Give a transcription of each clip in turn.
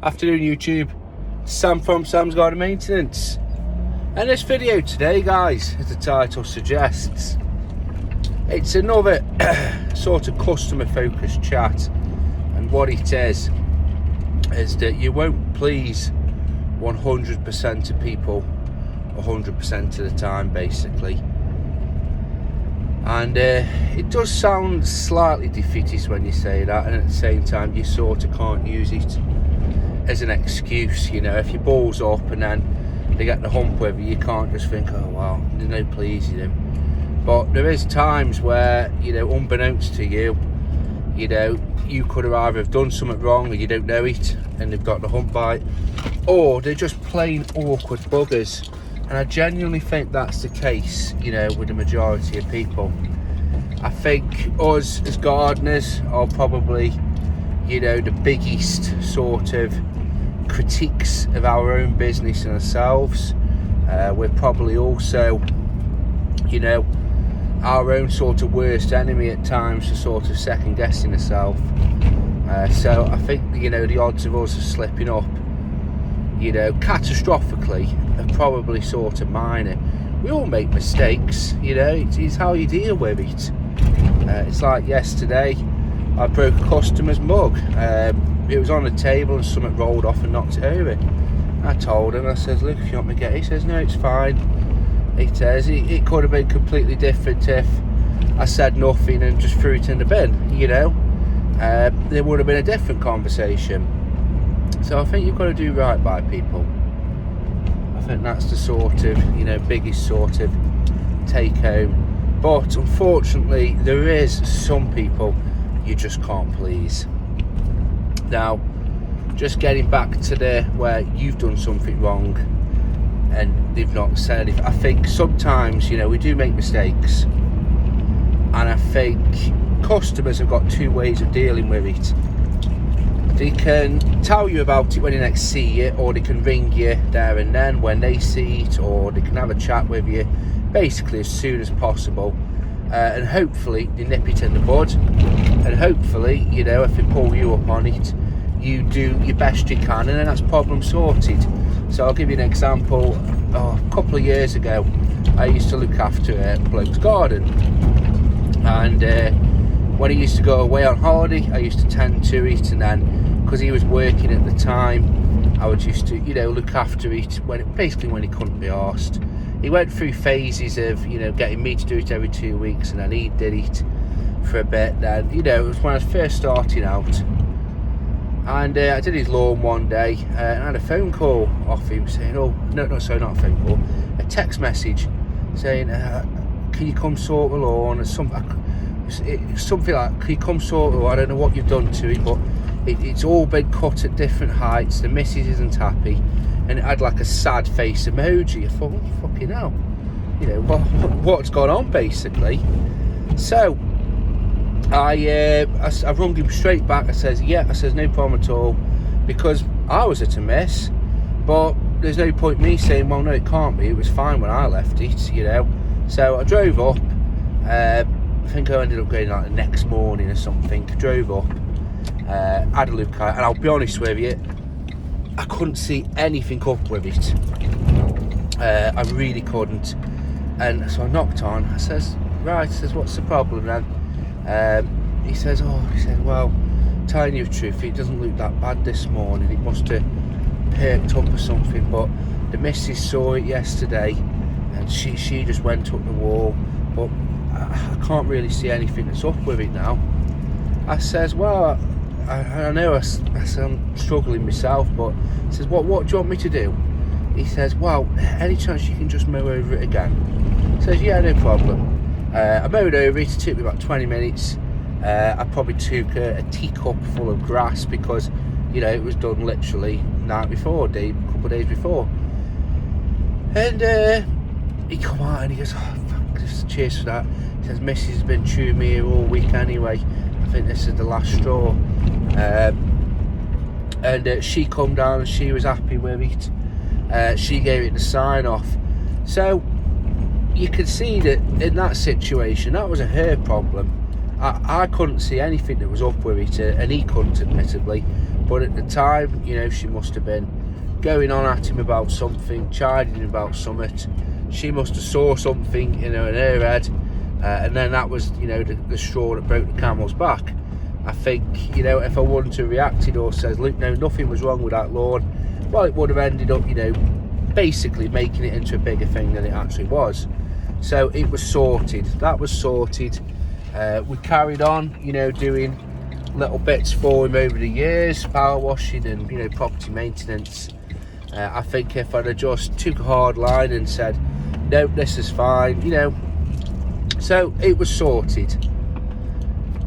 Afternoon YouTube, Sam from Sam's Garden Maintenance. And this video today, guys, as the title suggests, it's another sort of customer focused chat. And what it is that you won't please 100% of people 100% of the time, basically. And it does sound slightly defeatist when you say that, and at the same time you sort of can't use it as an excuse. You know, if your ball's up and then they get the hump with you, you can't just think, oh well, there's no pleasing them. But there is times where, you know, unbeknownst to you, you know, you could have either have done something wrong and you don't know it and they've got the hump bite, or they're just plain awkward buggers. And I genuinely think that's the case, you know, with the majority of people. I think us as gardeners are probably, you know, the biggest sort of critiques of our own business and ourselves. We're probably also, you know, our own sort of worst enemy at times for sort of second guessing ourselves. So I think, you know, the odds of us slipping up, you know, catastrophically are probably sort of minor. We all make mistakes, you know, it's how you deal with it. It's like yesterday, I broke a customer's mug. It was on the table and something rolled off and knocked it over. I told him, I says, look, if you want me to get it, he says, no, it's fine. He says, it could have been completely different if I said nothing and just threw it in the bin, you know. There would have been a different conversation. So I think you've got to do right by people. I think that's the sort of, you know, biggest sort of take home. But unfortunately, there is some people you just can't please. Now, just getting back to the where you've done something wrong and they've not said it. I think sometimes, you know, we do make mistakes, and I think customers have got two ways of dealing with it. They can tell you about it when they next see it, or they can ring you there and then when they see it, or they can have a chat with you basically as soon as possible, and hopefully they nip it in the bud, and hopefully, you know, if they pull you up on it, you do your best you can, and then that's problem sorted. So I'll give you an example. A couple of years ago, I used to look after a bloke's garden, and when he used to go away on holiday, I used to tend to it, and then because he was working at the time, I would used to, you know, look after it when he couldn't be arsed. He went through phases of, you know, getting me to do it every 2 weeks, and then he did it for a bit. Then, you know, it was when I was first starting out, and I did his lawn one day, and I had a phone call off him saying, oh no, sorry, not a phone call, a text message saying, can you come sort the lawn, or something like, can you come sort it? I don't know what you've done to it, but it's all been cut at different heights. The missus isn't happy, and it had like a sad face emoji. I thought, oh, fucking hell, you know, what's gone on basically. So I rung him straight back. I says, yeah, I says, no problem at all, because I was at a mess, but there's no point me saying, well, no, it can't be, it was fine when I left it, you know. So I drove up, I think I ended up going like the next morning or something. Drove up, had a look at it, and I'll be honest with you, I couldn't see anything up with it. I really couldn't. And so I knocked on. I says, right, I says, what's the problem then? He says, well, telling you the truth, it doesn't look that bad this morning. It must have perked up or something, but the missus saw it yesterday and she just went up the wall, but I can't really see anything that's up with it now. I says, well, I know I'm struggling myself, but he says, what do you want me to do? He says, well, any chance you can just mow over it again? He says, yeah, no problem. I mowed over it. It took me about 20 minutes. I probably took a teacup full of grass because, you know, it was done literally night before, a couple of days before. And he come out and he goes, oh, fuck, cheers for that. He says, missus has been chewing me here all week anyway. I think this is the last straw. And she come down and she was happy with it. She gave it the sign off. So you could see that in that situation, that was her problem. I couldn't see anything that was up with it, and he couldn't, admittedly. But at the time, you know, she must have been going on at him about something, chiding him about something. She must have saw something, you know, in her head, and then that was, you know, the straw that broke the camel's back. I think, you know, if I wouldn't have reacted or says, look, no, nothing was wrong with that lawn, well, it would have ended up, you know, basically making it into a bigger thing than it actually was. So it was sorted. That was sorted. We carried on, you know, doing little bits for him over the years, power washing and, you know, property maintenance. I think if I'd have just took a hard line and said, no, this is fine, you know, so it was sorted.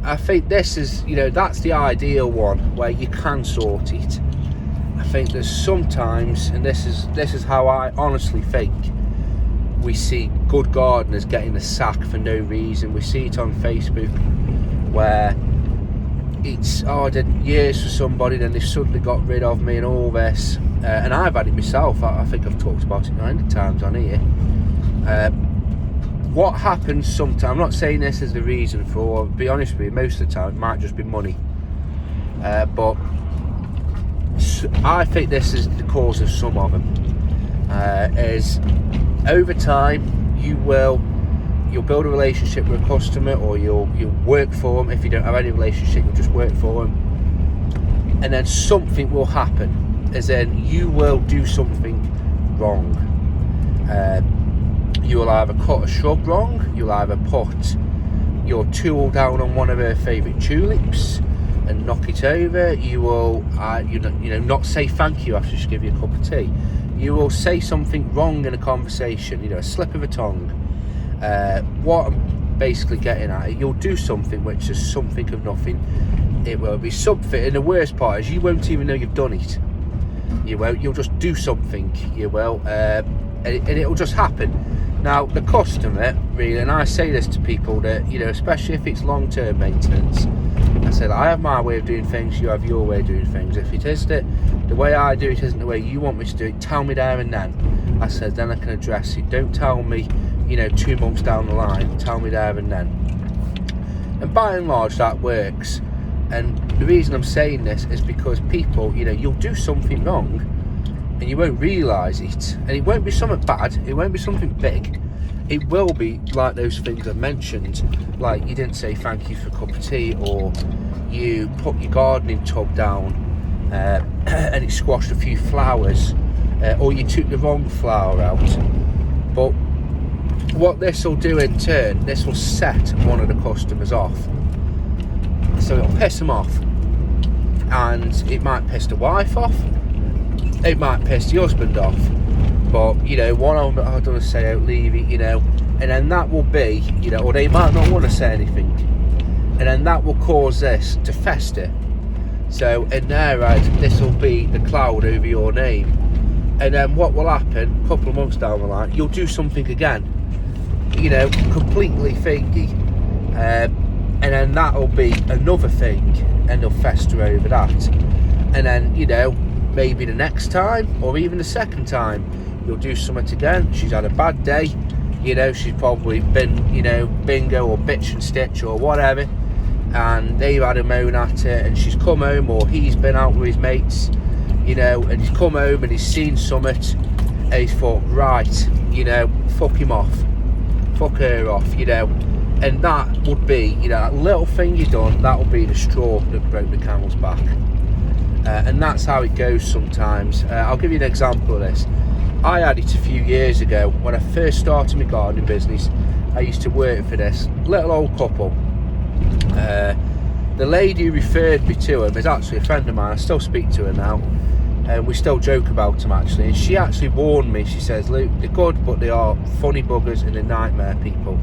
I think this is, you know, that's the ideal one where you can sort it. I think there's sometimes, and this is how I honestly think, we see good gardeners getting the sack for no reason. We see it on Facebook where it's, oh, I did years for somebody, then they suddenly got rid of me and all this. And I've had it myself. I think I've talked about it 90 times on here. What happens sometimes, I'm not saying this is the reason for, I'll be honest with you, most of the time it might just be money. But I think this is the cause of some of them. Is over time you'll build a relationship with a customer, or you'll work for them. If you don't have any relationship, you'll just work for them, and then something will happen, as in you will do something wrong. You will either cut a shrub wrong, you'll either put your tool down on one of her favourite tulips and knock it over. You will you know, not say thank you after she give you a cup of tea. You will say something wrong in a conversation, you know, a slip of a tongue. What I'm basically getting at, you'll do something which is something of nothing. It will be something, and the worst part is you won't even know you've done it. You won't, you'll just do something, you will, and it'll just happen. Now, the customer, really, and I say this to people that, you know, especially if it's long-term maintenance, I said, I have my way of doing things, you have your way of doing things. If it is that the way I do it isn't the way you want me to do it, tell me there and then. I said, then I can address it. Don't tell me, you know, 2 months down the line. Tell me there and then. And by and large, that works. And the reason I'm saying this is because people, you know, you'll do something wrong and you won't realise it. And it won't be something bad. It won't be something big. It will be like those things I mentioned, like you didn't say thank you for a cup of tea, or you put your gardening tub down and it squashed a few flowers, or you took the wrong flower out. But what this will do in turn, this will set one of the customers off. So it'll piss them off, and it might piss the wife off, it might piss the husband off. But, you know, one of them, I don't want to say out, leave it, you know, and then that will be, you know, or they might not want to say anything, and then that will cause this to fester. So in their eyes, this will be the cloud over your name, and then what will happen, a couple of months down the line, you'll do something again, you know, completely thingy, and then that'll be another thing, and they'll fester over that, and then, you know, maybe the next time, or even the second time, you'll do something again. She's had a bad day, you know, she's probably been, you know, bingo or bitch and stitch or whatever, and they've had a moan at it, and she's come home, or he's been out with his mates, you know, and he's come home and he's seen something, and he's thought, right, you know, fuck him off, fuck her off, you know, and that would be, you know, that little thing you done, that will be the straw that broke the camel's back. And that's how it goes sometimes. I'll give you an example of this. I had it a few years ago when I first started my gardening business. I used to work for this little old couple. The lady who referred me to him is actually a friend of mine. I still speak to her now, and we still joke about him actually. And she actually warned me. She says, Luke, they're good, but they are funny buggers and they're nightmare people.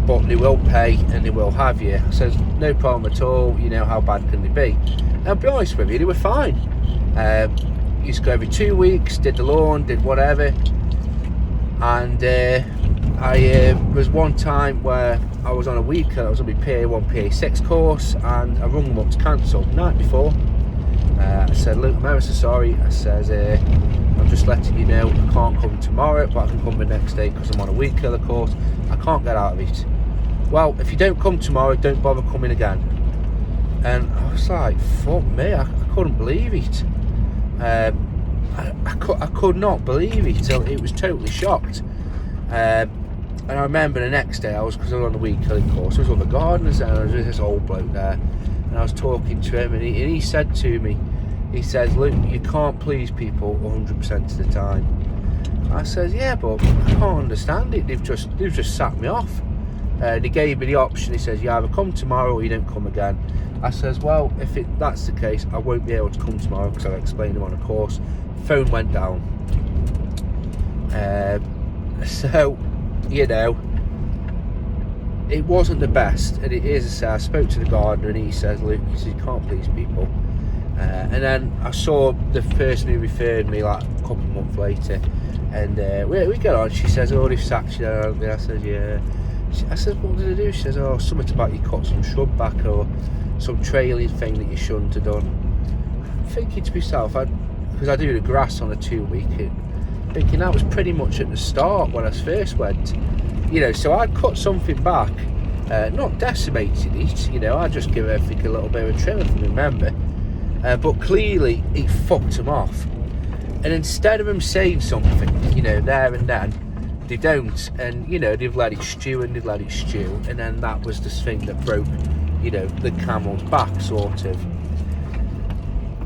But they will pay and they will have you. I says, no problem at all, you know, how bad can they be? And I'll be honest with you, they were fine. Used to go every 2 weeks, did the lawn, did whatever. And I was one time where I was on a week, I was on my PA1, PA6 course, and I rung them up to cancel the night before. I said, look, I'm ever so sorry. I says, I'm just letting you know I can't come tomorrow, but I can come the next day because I'm on a week killer course. I can't get out of it. Well, if you don't come tomorrow, don't bother coming again. And I was like, fuck me, I couldn't believe it. I could not believe it. It was totally shocked. And I remember the next day, because I was on the weed killing course, there was other gardeners there, and there was this old bloke there, and I was talking to him, and he said to me, he says, "Luke, you can't please people 100% of the time." I says, "Yeah, but I can't understand it. They've just sat me off." They gave me the option. He says, "You either come tomorrow or you don't come again." I says, "Well, if that's the case, I won't be able to come tomorrow because I've explained them on a course." Phone went down. So, it wasn't the best, and it is. I spoke to the gardener, and he says, "Luke, you can't please people." And then I saw the person who referred me like a couple of months later, and we got on. She says, "Oh, they've sacked you." I said, "Yeah." I said, "What did I do?" She says, "Oh, something about you cut some shrub back or some trailing thing that you shouldn't have done." I'm thinking to myself, because I do the grass on a 2-week, thinking that was pretty much at the start when I first went. So I'd cut something back, not decimated it, I'd just give everything a little bit of a trim, if I remember. But clearly it fucked them off. And instead of them saying something, there and then, they don't. And, they've let it stew and they've let it stew. And then that was the thing that broke, the camel's back, sort of.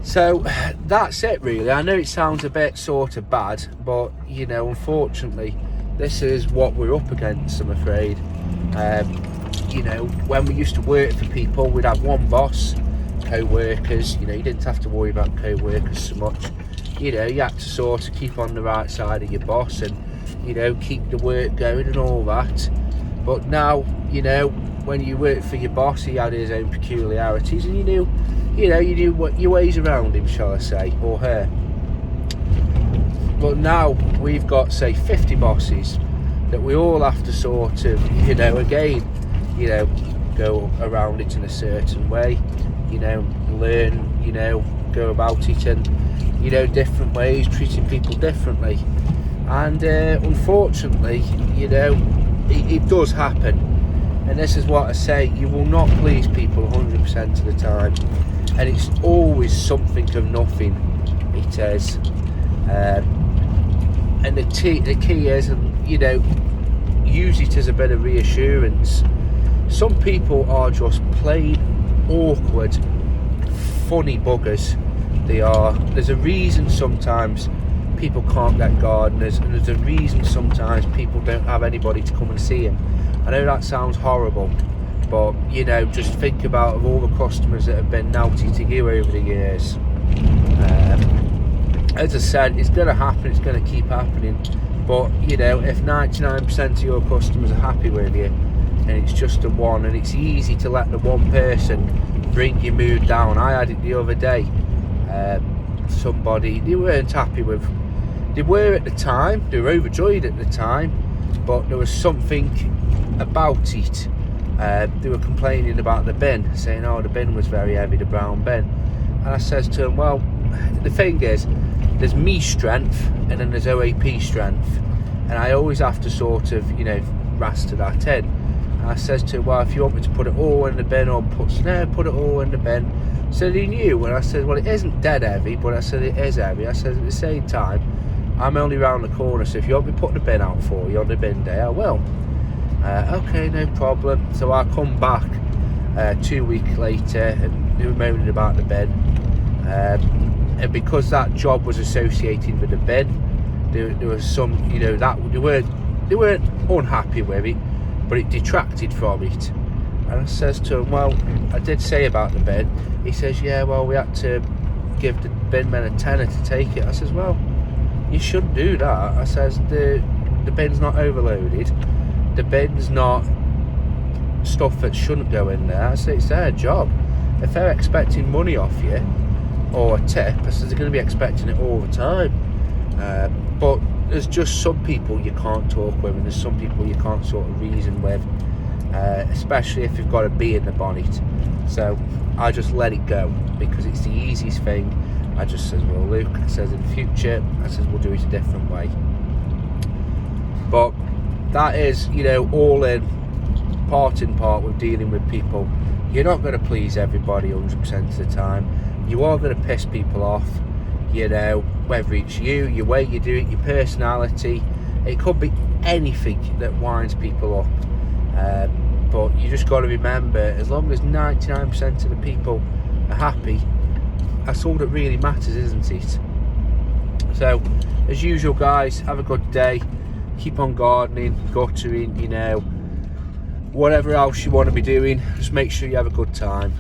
So that's it, really. I know it sounds a bit sort of bad, but, unfortunately, this is what we're up against, I'm afraid. When we used to work for people, we'd have one boss, co-workers. You didn't have to worry about co-workers so much. You had to sort of keep on the right side of your boss and, keep the work going and all that. But now, when you work for your boss, he had his own peculiarities, and you knew what your ways around him, shall I say, or her. But now we've got, say, 50 bosses that we all have to sort of, go around it in a certain way, learn, go about it and, different ways, treating people differently. And unfortunately, it does happen. And this is what I say, you will not please people 100% of the time. And it's always something of nothing, it is. And the key is, use it as a bit of reassurance. Some people are just plain awkward, funny buggers. They are. There's a reason sometimes people can't get gardeners, and there's a reason sometimes people don't have anybody to come and see them. I know that sounds horrible, but just think about all the customers that have been naughty to you over the years. As I said, it's going to happen, it's going to keep happening, but if 99% of your customers are happy with you, and it's just the one, and it's easy to let the one person bring your mood down. I had it the other day. Somebody they weren't happy with. They were at the time, they were overjoyed at the time, but there was something about it. They were complaining about the bin, saying, "Oh, the bin was very heavy, the brown bin." And I says to them, "Well, the thing is, there's me strength and then there's OAP strength, and I always have to sort of, raster that in." And I says to him, "Well, if you want me to put it all in the bin or put it all in the bin." So he knew, and I said, "Well, it isn't dead heavy," but I said, "It is heavy." I said, "At the same time, I'm only round the corner, so if you want me to put the bin out for you on the bin day, I will." Okay, no problem. So I come back 2 weeks later, and they were moaning about the bin. And because that job was associated with the bin, there was some, that they weren't unhappy with it, but it detracted from it. And I says to him, "Well, I did say about the bin." He says, "Yeah, well, we had to give the bin men a tenner to take it." I says, "Well, you shouldn't do that." I says, the bin's not overloaded, the bin's not stuff that shouldn't go in there. I said, it's their job. If they're expecting money off you or a tip, I said, they're going to be expecting it all the time. But there's just some people you can't talk with, and there's some people you can't sort of reason with, especially if you've got a bee in the bonnet. So I just let it go because it's the easiest thing. I just says, "Well, Luke," I says, "in future," I says, "we'll do it a different way." But that is, all in, part in part with dealing with people. You're not going to please everybody 100% of the time. You are going to piss people off, you know, whether it's you, your way you do it, your personality. It could be anything that winds people up. But you just got to remember, as long as 99% of the people are happy, that's all that really matters, isn't it? So, as usual, guys, have a good day. Keep on gardening, guttering, you know, whatever else you want to be doing. Just make sure you have a good time.